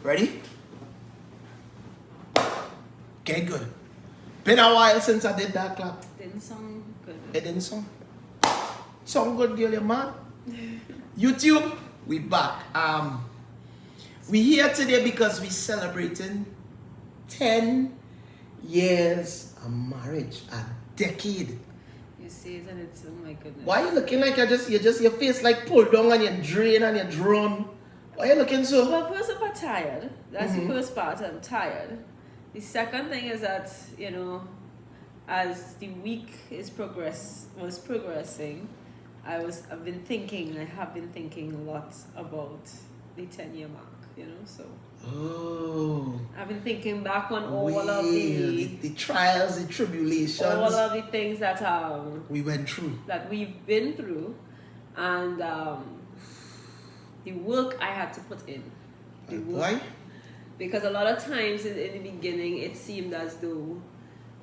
Ready? Okay, good. Been a while since I did that clap. Didn't sound good. It didn't sound. Sound good, girl, you man. YouTube, we back. We here today because we celebrating 10 years of marriage, a decade. You see it and it's, oh my goodness. Why are you looking like your face like pulled down and you're drained and you're drawn? Why are you looking so? Well, first of all, tired. That's the first part. I'm tired. The second thing is that, you know, as the week was progressing, I have been thinking a lot about the 10-year mark, you know, so. Oh. I've been thinking back on all of the trials, the tribulations. all of the things that we went through. that we've been through, and the work I had to put in. Why? Because a lot of times in the beginning, it seemed as though,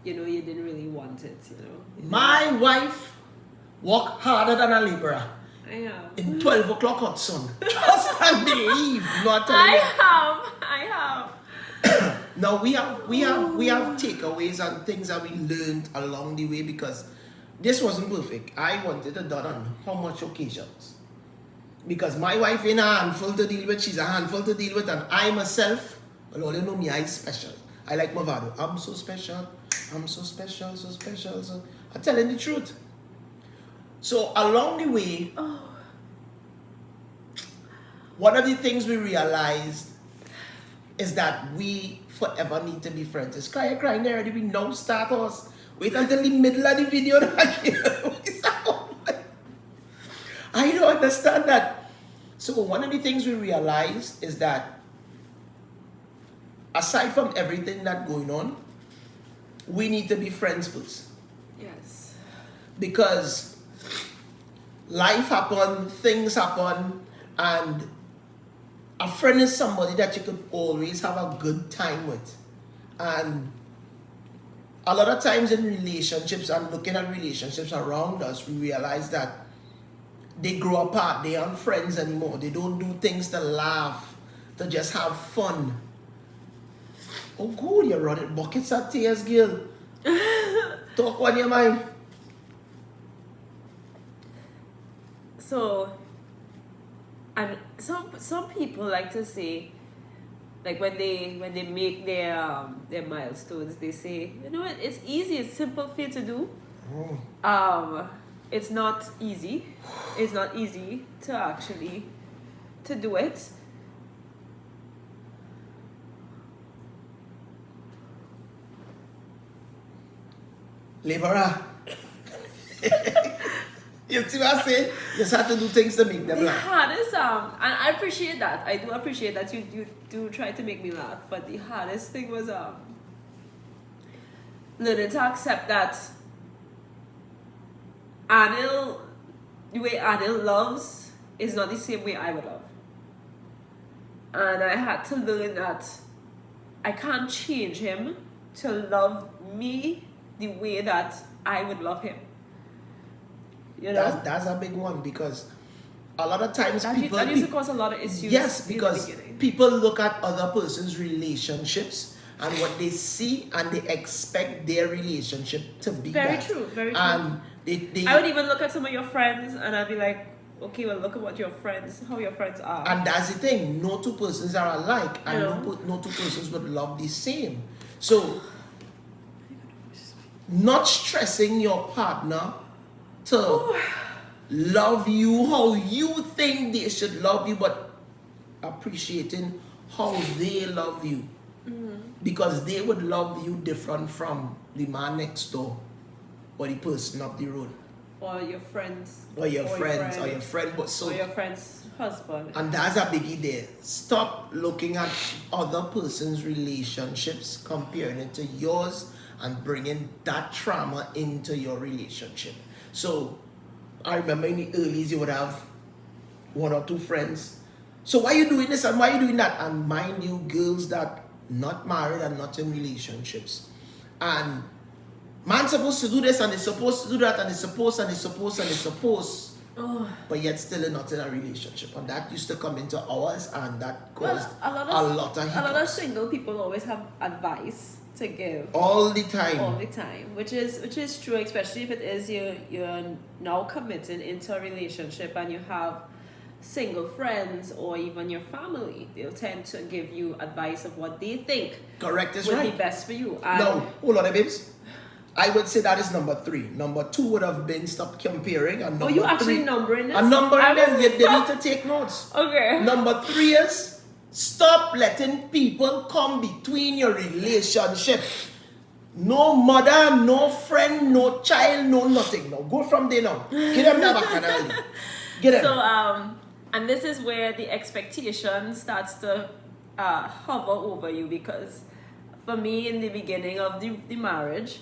you know, you didn't really want it, you know. My wife worked harder than a laborer. I have. In 12 o'clock hot sun. Just can't believe. Not telling you. I have. Now we have takeaways and things that we learned along the way, because this wasn't perfect. I wanted it done on how much occasions. Because my wife ain't a handful to deal with, she's a handful to deal with, and I myself, well, all you know me, I special. I like Mavado. I'm so special. I'm so special, so special. So I'm telling the truth. So along the way, one of the things we realized is that we forever need to be friends. It's crying already. We now start us. Wait until the middle of the video. I don't understand that. So one of the things we realized is that aside from everything that's going on, we need to be friends first. Yes. Because life happen, things happen, and a friend is somebody that you could always have a good time with. And a lot of times in relationships and looking at relationships around us, we realize that they grow apart. They aren't friends anymore. They don't do things to laugh, to just have fun. Oh good, you're running buckets of tears, girl. Talk on your mind. So, and some people like to say, like when they make their milestones, they say, you know what, it's easy, it's simple for you to do. It's not easy. It's not easy to actually to do it. Laborer. You see what I say? You just have to do things to make them The laugh. hardest, and I appreciate that. I do appreciate that you do try to make me laugh. But the hardest thing was learning to accept that Anil, the way Anil loves is not the same way I would love. And I had to learn that I can't change him to love me the way that I would love him. You know? That's a big one, because a lot of times That people... used to cause a lot of issues. Yes, in because the beginning. people look at other person's relationships and what they see, and they expect their relationship to be Very that. true, very true. And they I would even look at some of your friends and I'd be like, okay, well, look at what how your friends are. and that's the thing. No two persons are alike, and No. no two persons would love the same. So, not stressing your partner to love you how you think they should love you, but appreciating how they love you. Because they would love you different from the man next door or the person up the road. Or your friends. Or your friends, or your friend, but so... Or your friend's husband. And that's a biggie there. Stop looking at other person's relationships, comparing it to yours, and bringing that trauma into your relationship. So, I remember in the earlies you would have one or two friends. So why you doing this and why you doing that? And mind you, girls that not married and not in relationships. And man's supposed to do this and they're supposed to do that and they're supposed. Oh. but yet still not in a relationship. And that used to come into ours, and that caused Well, a lot of a lot of hiccups. single people always have advice to give All the time. all the time, which is true, especially if it is you're now committed into a relationship and you have single friends or even your family. They'll tend to give you advice of what they think Correct is would right. be best for you. And No, hold on, babes. I would say that is number 3. Number 2 would have been stop comparing. And number oh, you actually 3, numbering this? I'm numbering I them. was- They need to take notes. Okay. Number 3 is stop letting people come between your relationship. No mother, no friend, no child, no nothing. Now go from there now. Get them that back and get them. So and this is where the expectation starts to hover over you, because for me in the beginning of the marriage,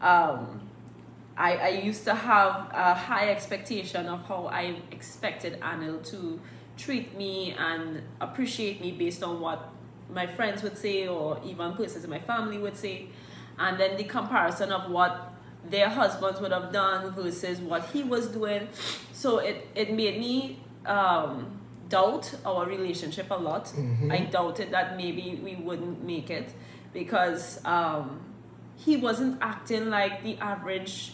I used to have a high expectation of how I expected Anil to treat me and appreciate me based on what my friends would say or even persons in my family would say, and then the comparison of what their husbands would have done versus what he was doing. So it made me doubt our relationship a lot. I doubted that maybe we wouldn't make it, because he wasn't acting like the average.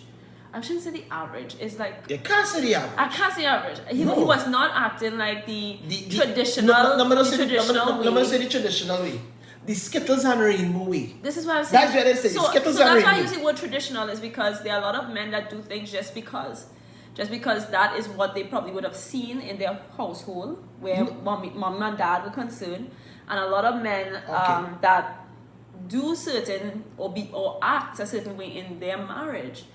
I shouldn't say the average. It's like, You can't say the average. I can't say average. He No. was not acting like the traditional. No, the say traditional way. the traditional way. The Skittles and Rainbow way. This is what I'm saying. That's what they say, So, Skittles so and that's why I Rainbow. use the word traditional, is because there are a lot of men that do things just because that is what they probably would have seen in their household, where mom and dad were concerned, and a lot of men that do certain or act a certain way in their marriage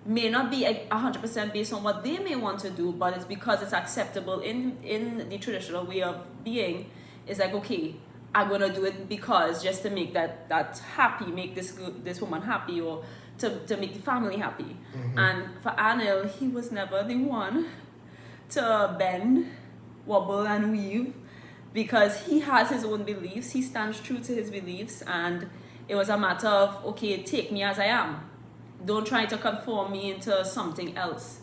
may not be 100% based on what they may want to do, but it's because it's acceptable in the traditional way of being. It's like, okay, I'm gonna do it because just to make that happy, make this woman happy, or to make the family happy. And for Anil, he was never the one to bend, wobble, and weave, because he has his own beliefs. He stands true to his beliefs, and it was a matter of, okay, take me as I am. Don't try to conform me into something else.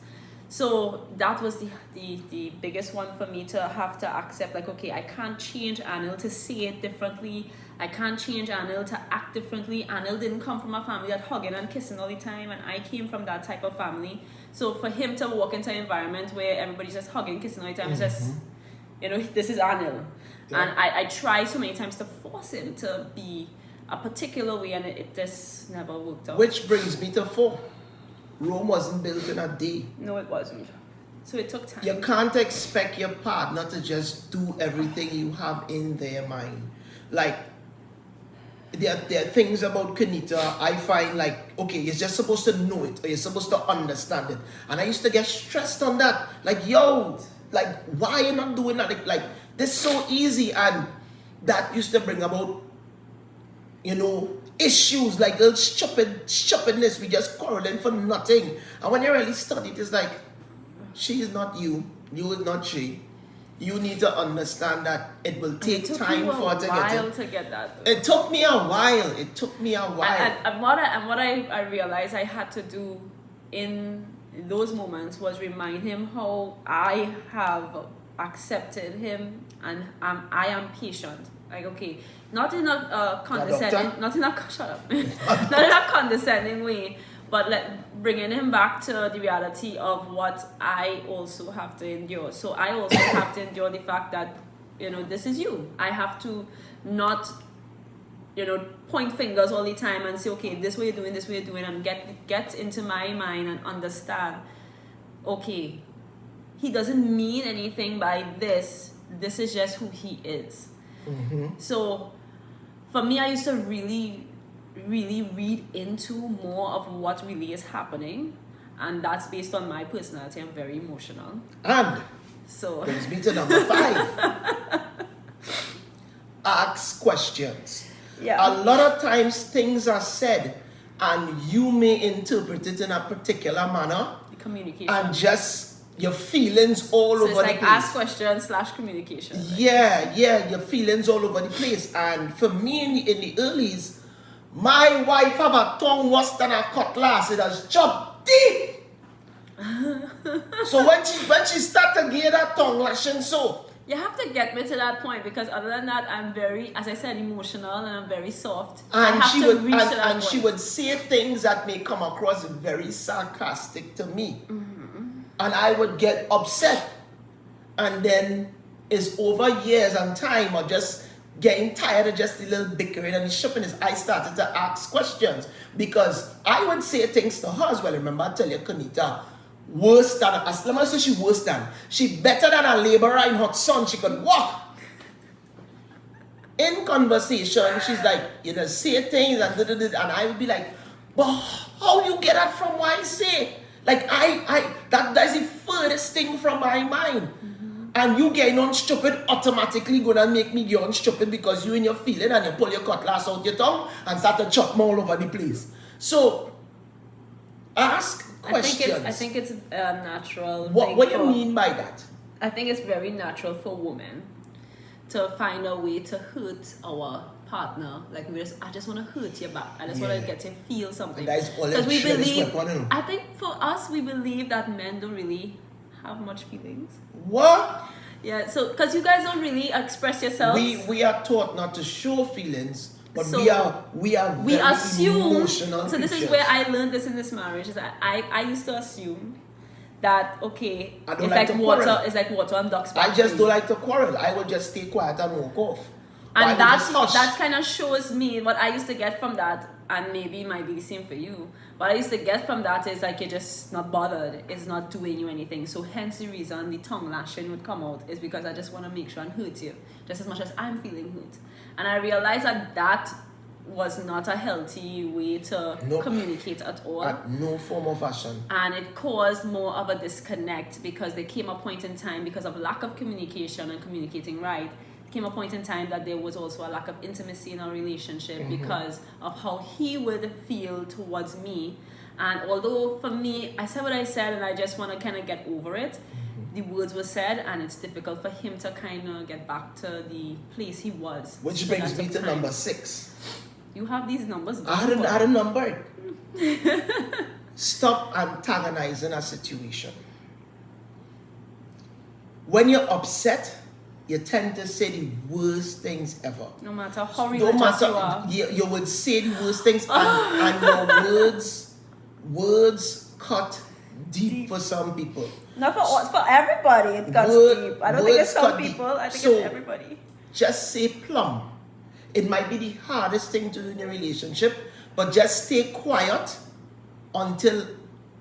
So that was the biggest one for me, to have to accept, like, okay, I can't change Anil to say it differently. I can't change Anil to act differently. Anil didn't come from a family that hugging and kissing all the time, and I came from that type of family. So for him to walk into an environment where everybody's just hugging, kissing all the time, it's just, this is Anil. Yeah. And I try so many times to force him to be a particular way, and it just never worked out. Which brings me to 4. Rome wasn't built in a day. No, it wasn't. So it took time. You can't expect your partner to just do everything you have in their mind. Like, there are things about Kenita I find like, okay, you're just supposed to know it, or you're supposed to understand it. And I used to get stressed on that. Like, yo, like, why you not doing that? Like, this is so easy. And that used to bring about, issues, like little stupidness. We just quarreling for nothing. And when you really study it, it's like, she is not you. You is not she. You need to understand that it will take time for it to get it. To get that. It took me a while. And what I realized I had to do in those moments was remind him how I have accepted him, and I am patient. Like, okay, not in a condescending, not in a condescending way, but bringing him back to the reality of what I also have to endure. So I also have to endure the fact that, this is you. I have to not, point fingers all the time and say, okay, this way you're doing, and get into my mind and understand, okay, he doesn't mean anything by this. This is just who he is. So for me, I used to really, really read into more of what really is happening, and that's based on my personality. I'm very emotional. And So brings me to number 5. Ask questions. yeah. A lot of times things are said and you may interpret it in a particular manner, The communication. and just your feelings all So over it's the like place. ask questions / communication. Right? Yeah, your feelings all over the place. And for me in the earlies, my wife have a tongue worse than a cutlass. It has chopped deep. So when she start to get that tongue lashing, so You have to get me to that point because other than that, I'm very, as I said, emotional and I'm very soft. I and have she to would reach to that and she point. would say things that may come across very sarcastic to me, and I would get upset, and then it's over years and time of just getting tired of just a little bickering and shipping his I started to ask questions because I would say things to her as well. Remember, I tell you, Kanita, worse than, as long as she worse than, she better than a laborer in hot sun, she could walk. In conversation, she's like, you know, say things and and I would be like, but how you get that from what I say? Like that's the furthest thing from my mind. And you getting on stupid automatically gonna make me get on stupid because you in your feeling and you pull your cutlass out your tongue and start to chop them all over the place. So ask questions. I think it's a natural thing. What do you mean by that? I think it's very natural for women to find a way to hurt our partner. Like I just want to hurt your back. I just want to get to feel something. And that is all Because we believe. weapon, I think for us, we believe that men don't really have much feelings. What? Yeah. So because you guys don't really express yourselves. We are taught not to show feelings, but So, we very assume. emotional So this is creatures. where I learned this in this marriage. Is that I used to assume that okay, I don't it's like like to water. quarrel. It's like water and ducks. I just don't like to quarrel. I would just stay quiet and walk off. And hush. that kind of shows me what I used to get from that, and maybe it might be the same for you. What I used to get from that is like you're just not bothered. It's not doing you anything. So hence the reason the tongue lashing would come out is because I just want to make sure and hurt you just as much as I'm feeling hurt. And I realized that was not a healthy way to Nope. communicate at all. At no form of fashion. And it caused more of a disconnect because there came a point in time, because of lack of communication and communicating right, came a point in time that there was also a lack of intimacy in our relationship because of how he would feel towards me. And although for me, I said what I said and I just want to kind of get over it, the words were said and it's difficult for him to kind of get back to the place he was. Which So brings that me took to time. number 6. You have these numbers. I had a number. Stop antagonizing a situation. When you're upset, you tend to say the worst things ever. No matter how No religious matter, you are. you would say the worst things, and your words cut deep for some people. Not for everybody. It cuts Word- deep. I don't think it's words some cut deep. people. I think So- it's everybody. Just say plumb. It might be the hardest thing to do in a relationship, but just stay quiet until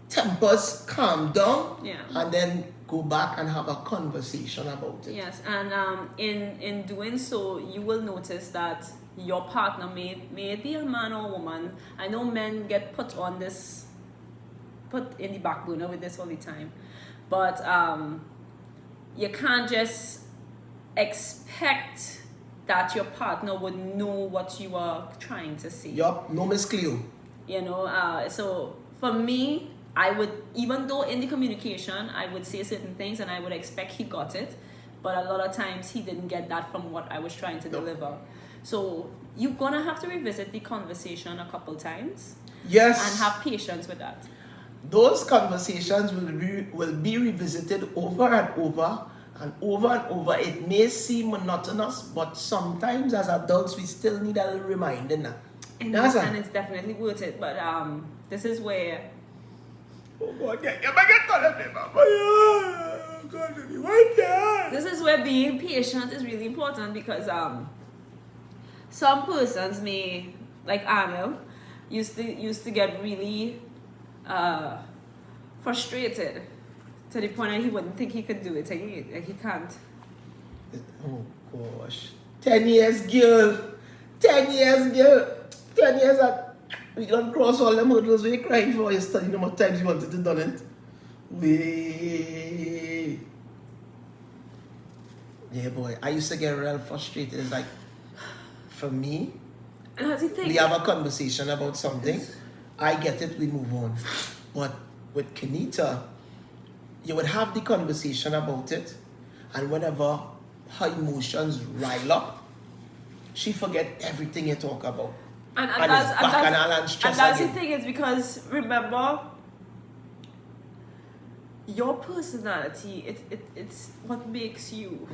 tempers calm down, Yeah. and then go back and have a conversation about it. Yes, and in doing so, you will notice that your partner may it be a man or a woman. I know men get put in the back burner with this all the time, but you can't just expect that your partner would know what you are trying to say. Yup, no Miss Cleo. You know, so for me, I would, even though in the communication I would say certain things and I would expect he got it, but a lot of times he didn't get that from what I was trying to deliver. So you're gonna have to revisit the conversation a couple times Yes. and have patience with that. Those conversations will be revisited over and over and over and over. It may seem monotonous, but sometimes as adults we still need a little reminder. And it's definitely worth it. But this is where this is where being patient is really important because some persons may, like Arnold, used to get really frustrated to the point that he wouldn't think he could do it again. Like he can't. Oh gosh. 10 years, girl. 10 years, girl. 10 years that we don't cross all the hurdles we're crying for. You study no more times you wanted to do it. Yeah, boy. I used to get real frustrated. It's like, for me, And that's the thing. we have a conversation about something. I get it, we move on. But with Kenita, you would have the conversation about it, and whenever her emotions rile up, she forget everything you talk about. And And that's, it's bacchanal and stress and that's the again. thing is because remember, your personality, it's what makes you.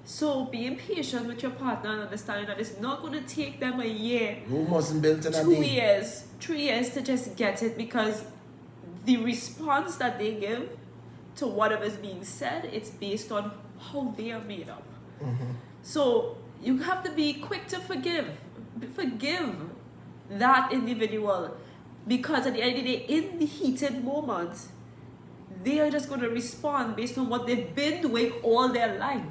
So being patient with your partner and understanding that it's not going to take them a year, Rome wasn't built in a 2 day. years, 3 years to just get it, because the response that they give to whatever's being said, it's based on how they are made up. So you have to be quick to forgive that individual, because at the end of the day, in the heated moment, they are just going to respond based on what they've been doing all their life.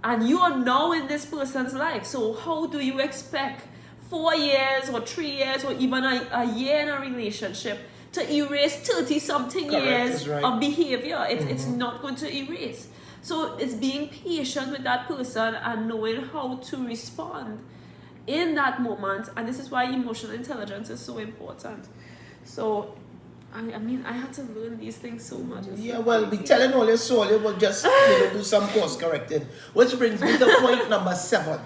And you are now in this person's life. So how do you expect 4 years or 3 years or even a year in a relationship to erase 30-something Correct, years that's right. of behavior? It's not going to erase. So it's being patient with that person and knowing how to respond in that moment. And this is why emotional intelligence is so important. So I mean, I had to learn these things so much. Yeah, well, be telling all your soul, you will just do some course correcting. Which brings me to point number 7.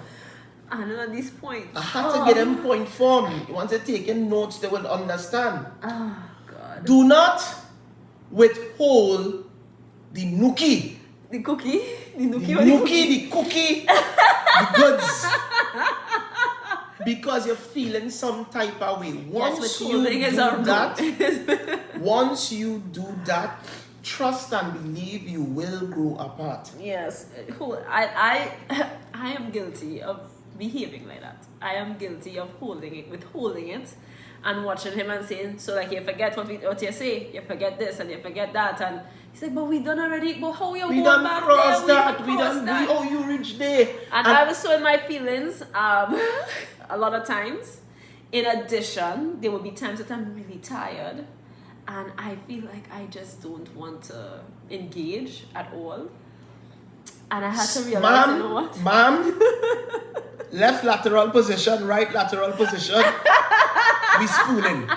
I know these points. I had to get them point form. Once they're taking notes, they will understand. Oh, God. Do not withhold the nookie. The cookie? The nookie The or the nookie, the cookie, the goods. Because you're feeling some type of way. Once you do that, once you do that, trust and believe you will grow apart. Yes. I am guilty of behaving like that. I am guilty of withholding it, and watching him and saying, so like, you forget what you say, you forget this and you forget that, and he's like, but we done already, but how you We going done back crossed there? that. We oh, you reached there. And I was so in my feelings a lot of times. In addition, there will be times that I'm really tired and I feel like I just don't want to engage at all. And I had to realize, you know what? Ma'am, left lateral position, right lateral position. We spooning.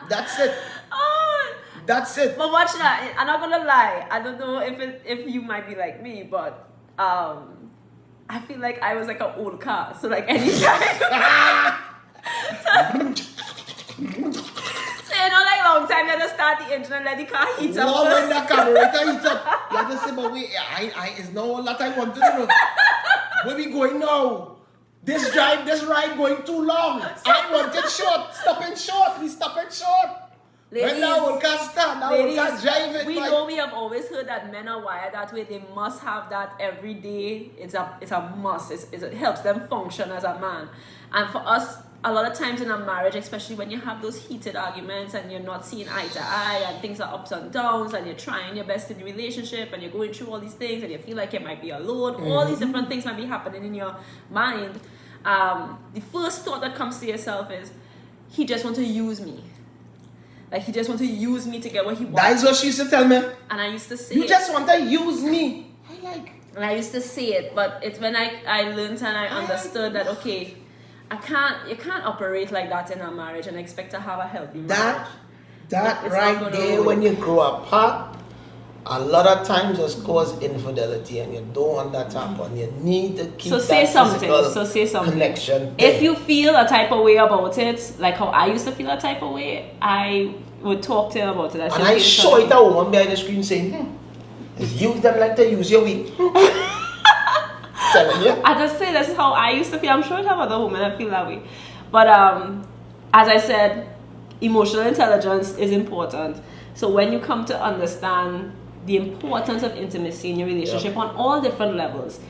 That's it. Oh, That's it. but watch that. I'm not gonna lie. I don't know if you might be like me, but I feel like I was like an old car. So like anytime. So you know, like long time you just start the engine and let the car heat up. Well, when first. the carburetor heats up, you have to say, but wait, it's not all that I want to do. Where we going now? This ride going too long. I want it short. Stopping short. We stopping short. Ladies, When now we'll cast start, now we'll cast drive it. we know we have always heard that men are wired that way. They must have that every day. It's a must. It helps them function as a man. And for us, a lot of times in a marriage, especially when you have those heated arguments and you're not seeing eye to eye and things are ups and downs and you're trying your best in the relationship and you're going through all these things and you feel like you might be alone, all these different things might be happening in your mind. The first thought that comes to yourself is, he just wants to use me. Like, he just wants to use me to get what he wants. That is what she used to tell me. And I used to say You it. just want to use me. I like. And I used to say it, but it's when I learned and I understood that, okay, you can't operate like that in a marriage and expect to have a healthy marriage. That It's right not gonna there, work. when you grow apart, a lot of times just cause infidelity, and you don't want that to happen. You need to keep So that say something. physical So say something. connection. If you feel a type of way about it, like how I used to feel a type of way, I would talk to him about it. And I saw it a woman behind the screen saying, use them like they use your week. Telling you. I just say this is how I used to feel. I'm sure I have other women that feel that way. But as I said, emotional intelligence is important. So when you come to understand the importance of intimacy in your relationship on all different levels,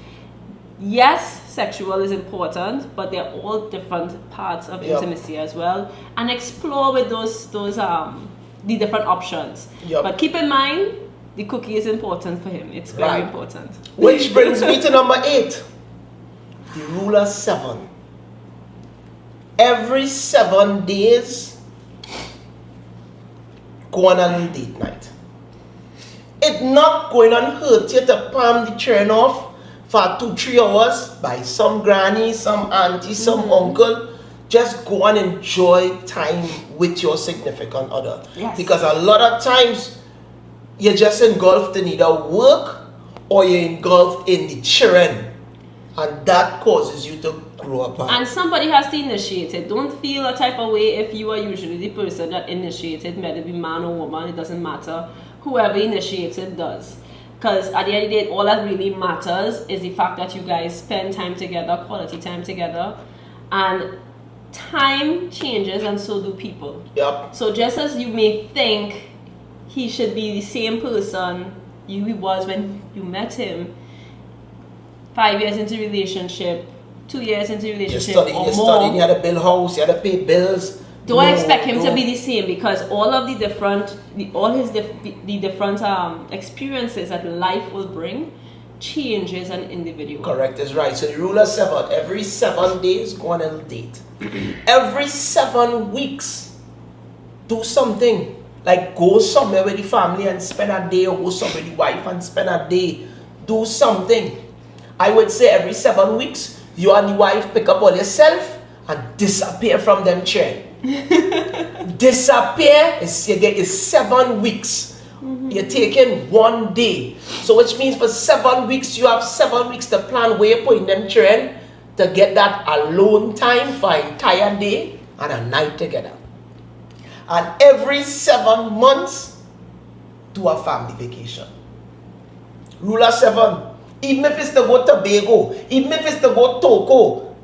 yes, sexual is important, but they're all different parts of intimacy as well. And explore with those the different options. But keep in mind, the cookie is important for him. It's very important. Which brings me to number 8. The rule of 7. Every 7 days, go on a little date night. It's not going to hurt you to palm the train off for 2-3 hours by some granny, some auntie, some uncle. Just go and enjoy time with your significant other. Yes. Because a lot of times, you're just engulfed in either work or you're engulfed in the children. And that causes you to grow apart. And somebody has to initiate it. Don't feel a type of way if you are usually the person that initiated, whether it be man or woman, it doesn't matter. whoever initiates it does. Because at the end of the day, all that really matters is the fact that you guys spend time together, quality time together, and time changes and so do people. Yep. So just as you may think he should be the same person he was when you met him, 5 years into relationship, 2 years into relationship, or more. You had to build house, you had to pay bills. Don't expect him to be the same, because all of the different, the different experiences that life will bring changes an individual. Correct, is right. So the rule of 7, every 7 days, go on a date. Every 7 weeks, do something. Like go somewhere with the family and spend a day, or go somewhere with the wife and spend a day. Do something. I would say every 7 weeks, you and the wife pick up all yourself and disappear from them chair. Disappear is 7 weeks. You're taking 1 day. So which means for 7 weeks, you have 7 weeks to plan where you're putting them children to get that alone time for an entire day and a night together. And every 7 months, do a family vacation. Rule of 7. Even if it's to go to Tobago, even if it's to go to Togo,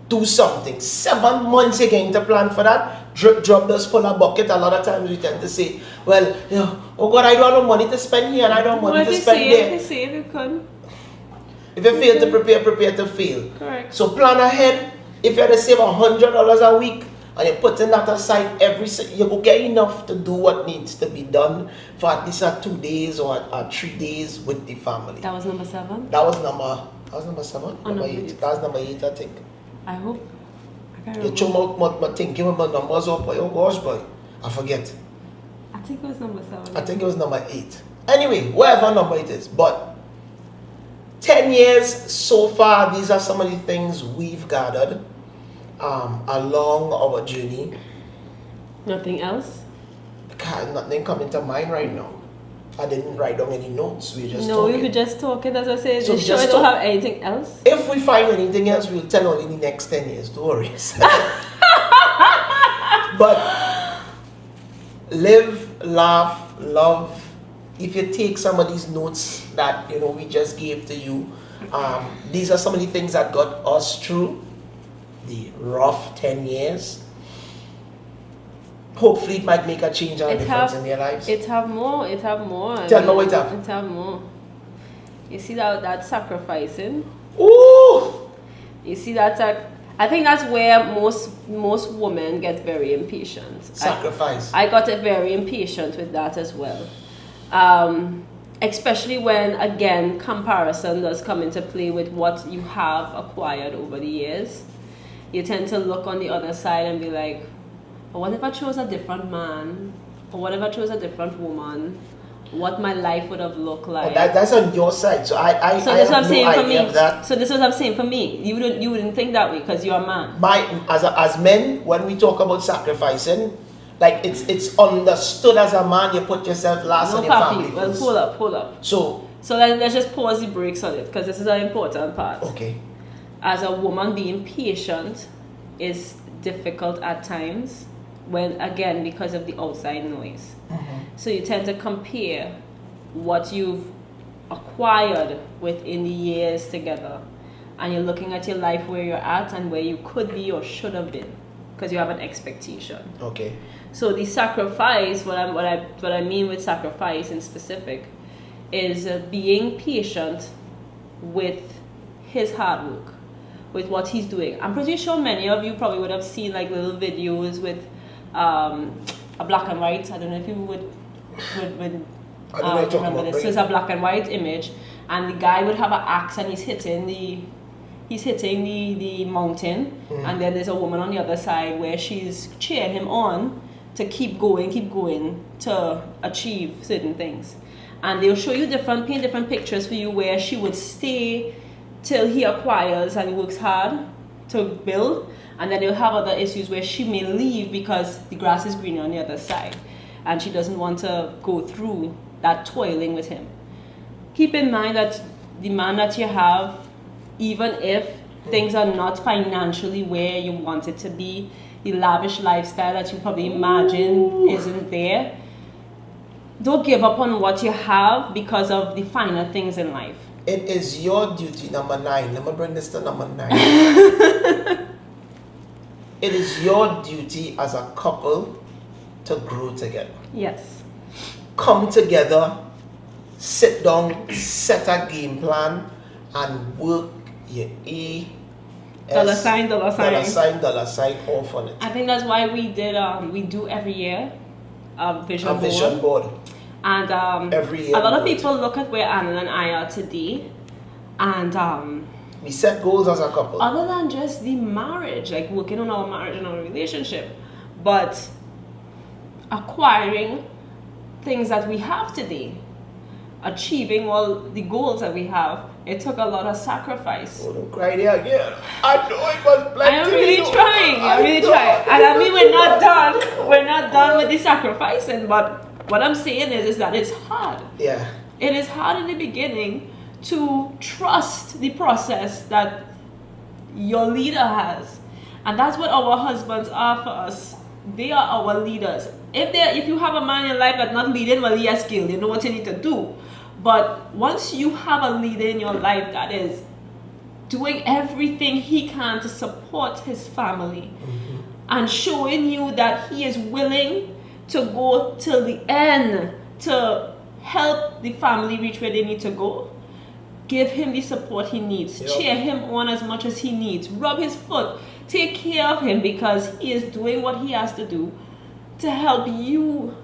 do something. 7 months you're going to plan for that. Drop those full of bucket. A lot of times we tend to say, well, you know, oh God, I don't have no money to spend here and I don't have money to spend there. If you could. If you fail to prepare to fail. Correct. So plan ahead. If you had to save $100 a week and you're putting that aside you will get enough to do what needs to be done for at least 2 days or 3 days with the family. That was number 7? That was number 7? Oh, Number no, 8. That was number 8, I think. I hope. I can't You remember. my thinking with my numbers up, boy. Oh gosh, boy. I forget. I think it was number 7. I think it was number 8. Anyway, whatever number it is. But 10 years so far, these are some of the things we've gathered along our journey. Nothing else? God, nothing coming to mind right now. I didn't write down any notes. We just No, talking. we could just talk it, as I said. So So sure I just don't talk. have anything else? If we find anything else, we'll tell only in the next 10 years. Don't worry. But live, laugh, love. If you take some of these notes that we just gave to you, these are some of the things that got us through the rough 10 years. Hopefully it might make a change and a difference in their lives. It have more. Tell me what it have. It have more. You see that sacrificing? Ooh! You see that I think that's where most women get very impatient. Sacrifice. I got very impatient with that as well. Especially when, again, comparison does come into play with what you have acquired over the years. You tend to look on the other side and be like, oh, what if I chose a different man? Or what if I chose a different woman? What my life would have looked like. That's on your side. So I So have this is what I'm no saying for idea me. of that. So this is what I'm saying for me. You wouldn't think that way because you're a man. As men, when we talk about sacrificing, like it's understood as a man, you put yourself last No, and your family papi. Well, first. hold up. So let's just pause the brakes on it because this is an important part. okay. As a woman, being patient is difficult at times when, again, because of the outside noise. So you tend to compare what you've acquired within the years together, and you're looking at your life where you're at and where you could be or should have been because you have an expectation. Okay. So the sacrifice, what I mean with sacrifice in specific, is being patient with his hard work, with what he's doing. I'm pretty sure many of you probably would have seen like little videos with a black and white. I don't know if you would remember this. So it's a black and white image, and the guy would have an axe and he's hitting the mountain, and then there's a woman on the other side where she's cheering him on to keep going to achieve certain things. And they'll show you paint different pictures for you where she would stay till he acquires and works hard to build, and then they'll have other issues where she may leave because the grass is greener on the other side and she doesn't want to go through that toiling with him. Keep in mind that the man that you have, even if things are not financially where you want it to be, the lavish lifestyle that you probably imagine isn't there, don't give up on what you have because of the finer things in life. It is your duty, number 9. Let me bring this to number 9. It is your duty as a couple to grow together. Yes. Come together, sit down, set a game plan, and work your Dollar sign off on it. I think that's why we do every year vision board. And every year a lot of people look at where Anna and I are today, and we set goals as a couple. other than just the marriage, like working on our marriage and our relationship, but acquiring things that we have today, achieving all the goals that we have, it took a lot of sacrifice. Oh, don't cry there again. I know it was plenty. I'm really trying. And I mean, we're not done. We're not done with the sacrificing, but what I'm saying is that it's hard. Yeah. It is hard in the beginning to trust the process that your leader has. And that's what our husbands are for us. They are our leaders. If you have a man in your life that's not leading, well, yes, skill, you know what you need to do. But once you have a leader in your life that is doing everything he can to support his family, and showing you that he is willing to go till the end to help the family reach where they need to go, give him the support he needs. Yep. Cheer him on as much as he needs. Rub his foot. Take care of him because he is doing what he has to do to help you.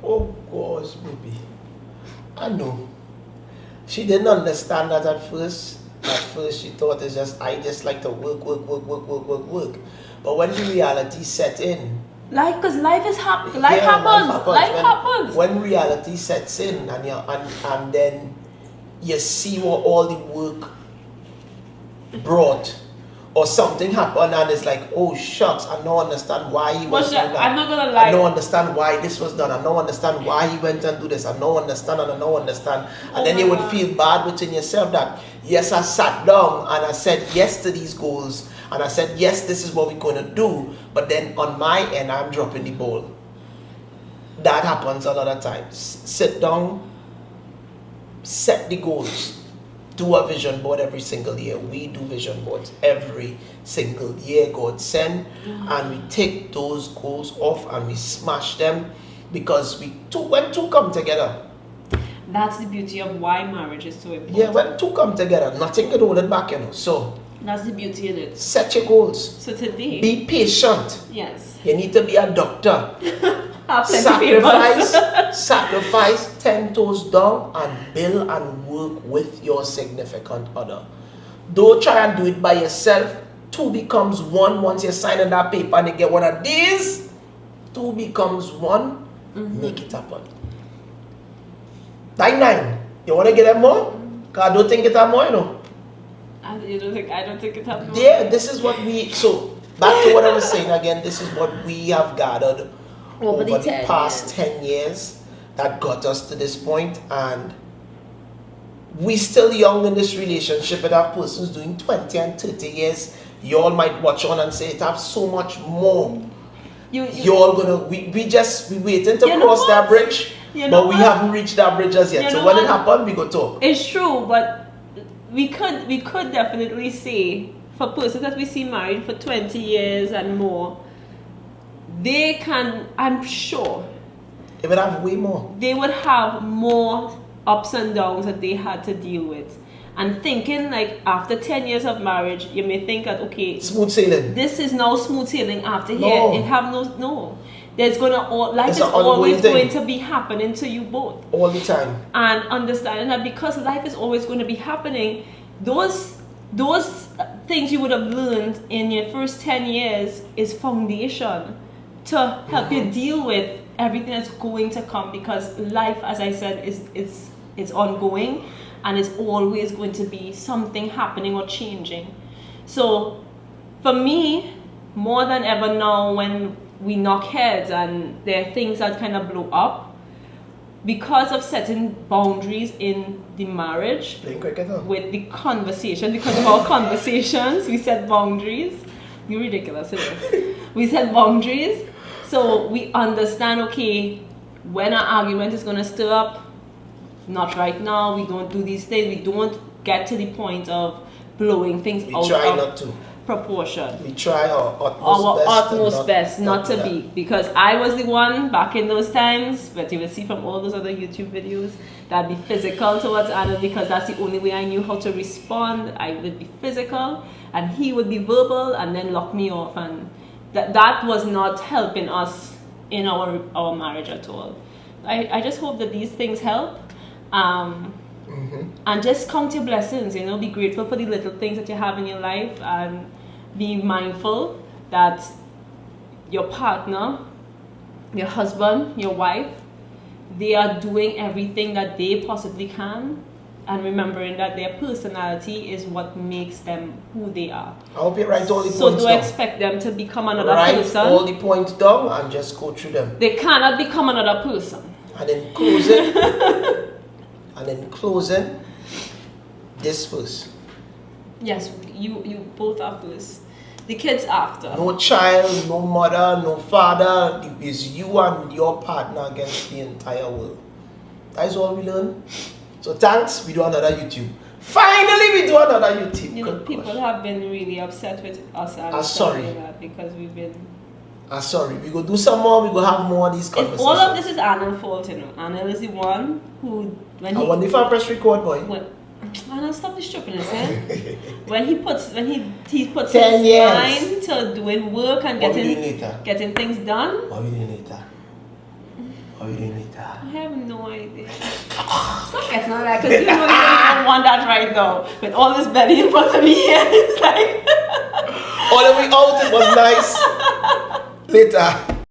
Oh gosh, baby. I know. She didn't understand that at first. At first she thought it's just, I just like to work. But when the reality set in, Because life happens. Life happens. When reality sets in and then you see what all the work brought, or something happened and it's like, oh shucks, I don't understand why he was doing that. I'm not gonna lie. I don't understand why this was done. I don't understand why he went and do this. I don't understand. And then you would feel bad within yourself that, yes, I sat down and I said yes to these goals. And I said, yes, this is what we're going to do. But then on my end, I'm dropping the ball. That happens a lot of times. Sit down, set the goals. Do a vision board every single year. We do vision boards every single year. God send, and we take those goals off and we smash them, because when two come together. That's the beauty of why marriage is so important. Yeah, when two come together, nothing can hold it back, So that's the beauty in it. set your goals. So today, Be patient. yes, You need to be a doctor. Sacrifice 10 toes down and build and work with your significant other. Don't try and do it by yourself. Two becomes one. Once you sign on that paper and you get one of these, two becomes one. Make it happen. 9. You want to get them more? Because I don't think it have more, I don't think it has more. Yeah, this is what so back to what I was saying again, this is what we have gathered over the past 10 years that got us to this point, and we still young in this relationship. It have persons doing 20 and 30 years. You all might watch on and say it have so much more. You all gonna we waiting to cross that bridge, but we haven't reached that bridge as yet. So when it happens, we go talk. It's true, but we could definitely say for persons that we see married for 20 years and more, they can, I'm sure, It would have way more. They would have more ups and downs that they had to deal with. And thinking like after 10 years of marriage, you may think that, okay, smooth sailing. This is now smooth sailing after No. here. It have no. There's life It's is an ongoing always thing. going to be happening to you both. All the time. And understanding that because life is always going to be happening, those things you would have learned in your first 10 years is foundation to help you deal with everything that's going to come, because life, as I said, is ongoing and it's always going to be something happening or changing. So for me, more than ever now, when we knock heads and there are things that kind of blow up, because of setting boundaries in the marriage, Playing cricket, huh? with the conversation, because of our conversations, we set boundaries. You're ridiculous, isn't it? We set boundaries. So we understand, okay, when an argument is going to stir up, not right now, we don't do these things, we don't get to the point of blowing things We out try of not to. proportion. We try our Our utmost best not to do that. be, because I was the one back in those times, but you will see from all those other YouTube videos, that I'd be physical towards Adam because that's the only way I knew how to respond. I would be physical and he would be verbal and then lock me off, and that was not helping us in our marriage at all. I just hope that these things help. And just count your blessings, you know, be grateful for the little things that you have in your life, and be mindful that your partner, your husband, your wife, they are doing everything that they possibly can, and remembering that their personality is what makes them who they are. I hope you write all the So points don't down. expect them to become another Write person. all the points down and just go through them. They cannot become another person. And in closing, this first. Yes, you both are first. The kids after. No child, no mother, no father. It's you and your partner against the entire world. That's all we learn. So thanks, we do another YouTube. Finally, we do another YouTube. You know, Good people gosh. have been really upset with us and sorry. that because we've been. Sorry, we go do some more. We go have more of these conversations. All of this is Anna's fault, you know. Anna is the one who, when I he. wonder if I press record, boy. When, Anna, stop the stupidness, eh? when he puts 10 his years. mind to doing work and What we doing later? getting things done. What we doing later? What we doing later? I have no idea. Stop getting on that, because you know you don't want that right now. With all this belly in front of me here, it's like. All the way out, it was nice. Later.